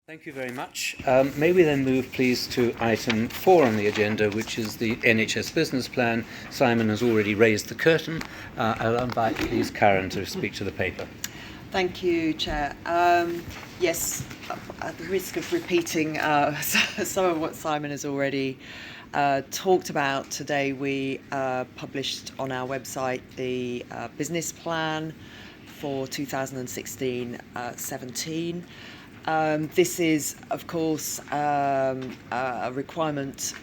Thank you very much. May we then move, please, to item 4 on the agenda, which is the NHS business plan. Simon has already raised the curtain. I'll invite, please, Karen to speak to the paper. Thank you, Chair. Yes, at the risk of repeating some of what Simon has already talked about, today we published on our website the business plan for 2016-17. This is, of course, a requirement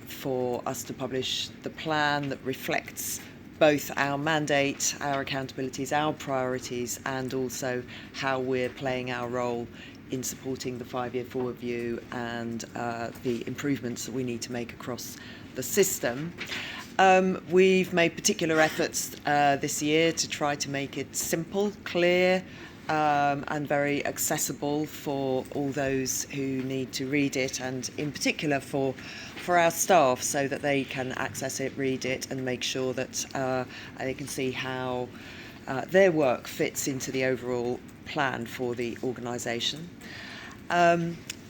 for us to publish the plan that reflects both our mandate, our accountabilities, our priorities, and also how we're playing our role in supporting the 5-year forward view and the improvements that we need to make across the system. We've made particular efforts this year to try to make it simple, clear, and very accessible for all those who need to read it, and in particular for our staff, so that they can access it, read it, and make sure that they can see how their work fits into the overall plan for the organisation.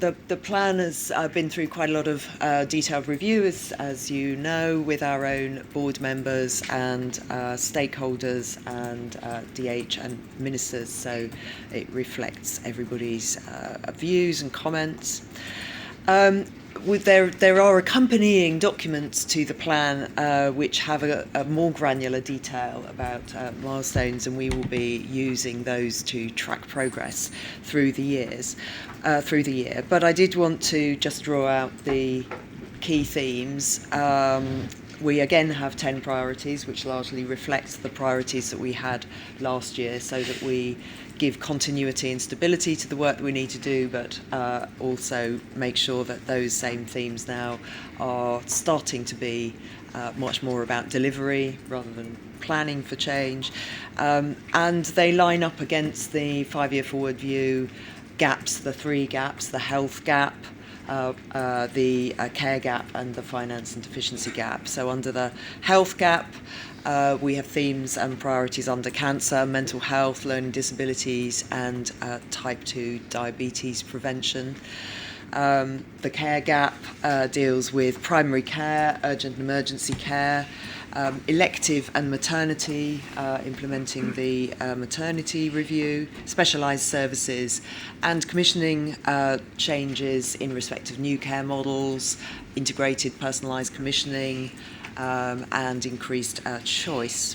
The plan has been through quite a lot of detailed review, as you know, with our own board members and stakeholders and DH and ministers, so it reflects everybody's views and comments. There are accompanying documents to the plan which have a more granular detail about milestones, and we will be using those to track progress through the year. But I did want to just draw out the key themes. We again have 10 priorities, which largely reflects the priorities that we had last year, so that we give continuity and stability to the work that we need to do, but also make sure that those same themes now are starting to be much more about delivery rather than planning for change. And they line up against the 5-year forward view gaps, the 3 gaps: the health gap, the care gap, and the finance and deficiency gap. So under the health gap, we have themes and priorities under cancer, mental health, learning disabilities, and type 2 diabetes prevention. The care gap deals with primary care, urgent and emergency care, elective and maternity, implementing the maternity review, specialised services, and commissioning changes in respect of new care models, integrated personalised commissioning, and increased choice.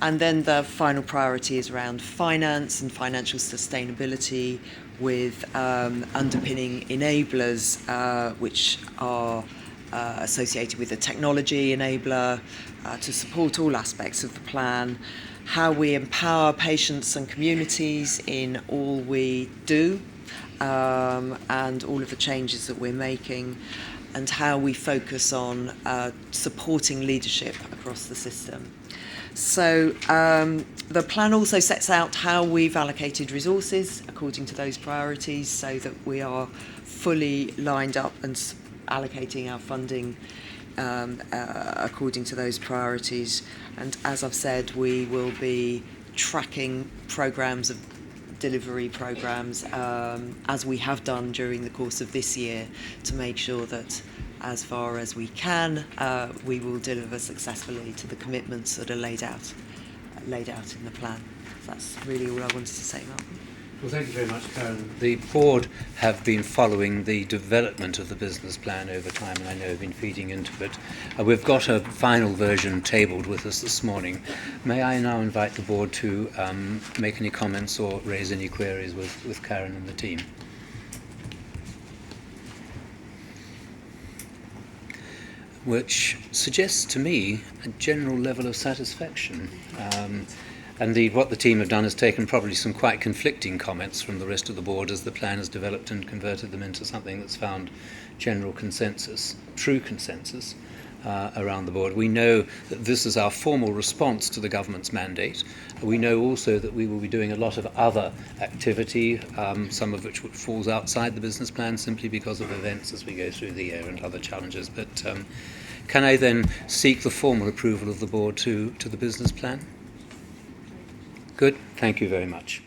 And then the final priority is around finance and financial sustainability, with underpinning enablers which are associated with the technology enabler to support all aspects of the plan, how we empower patients and communities in all we do, and all of the changes that we're making, and how we focus on supporting leadership across the system. So the plan also sets out how we've allocated resources according to those priorities, so that we are fully lined up and allocating our funding according to those priorities. And as I've said, we will be tracking delivery programs as we have done during the course of this year, to make sure that as far as we can we will deliver successfully to the commitments that are laid out in the plan. That's really all I wanted to say, Malcolm. Well, thank you very much, Karen. The board have been following the development of the business plan over time, and I know have been feeding into it. We've got a final version tabled with us this morning. May I now invite the board to make any comments or raise any queries with Karen and the team? Which suggests to me a general level of satisfaction. Indeed, what the team have done is taken probably some quite conflicting comments from the rest of the board as the plan has developed, and converted them into something that's found general consensus, true consensus, around the board. We know that this is our formal response to the government's mandate. We know also that we will be doing a lot of other activity, some of which falls outside the business plan simply because of events as we go through the year and other challenges. But can I then seek the formal approval of the board to the business plan? Good. Thank you very much.